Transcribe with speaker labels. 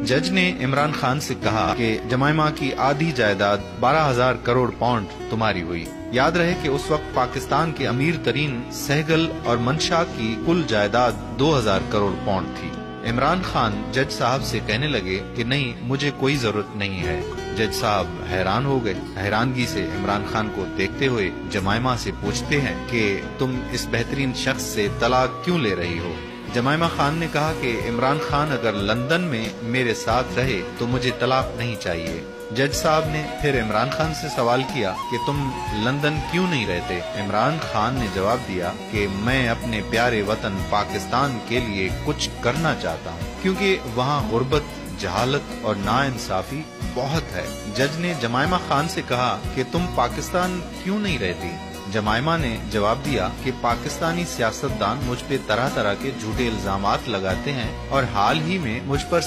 Speaker 1: جج نے عمران خان سے کہا کہ جمائمہ کی آدھی جائیداد 12,000 کروڑ پاؤنڈ تمہاری ہوئی۔ یاد رہے کہ اس وقت پاکستان کے امیر ترین سہگل اور منشا کی کل جائیداد 2,000 کروڑ پاؤنڈ تھی۔ عمران خان جج صاحب سے کہنے لگے کہ نہیں، مجھے کوئی ضرورت نہیں ہے۔ جج صاحب حیران ہو گئے۔ حیرانگی سے عمران خان کو دیکھتے ہوئے جمائمہ سے پوچھتے ہیں کہ تم اس بہترین شخص سے طلاق کیوں لے رہی ہو؟ جمائمہ خان نے کہا کہ عمران خان اگر لندن میں میرے ساتھ رہے تو مجھے طلاق نہیں چاہیے۔ جج صاحب نے پھر عمران خان سے سوال کیا کہ تم لندن کیوں نہیں رہتے؟ عمران خان نے جواب دیا کہ میں اپنے پیارے وطن پاکستان کے لیے کچھ کرنا چاہتا ہوں، کیونکہ وہاں غربت، جہالت اور ناانصافی بہت ہے۔ جج نے جمائمہ خان سے کہا کہ تم پاکستان کیوں نہیں رہتی؟ جمائمہ نے جواب دیا کہ پاکستانی سیاستدان مجھ پہ طرح طرح کے جھوٹے الزامات لگاتے ہیں اور حال ہی میں مجھ پر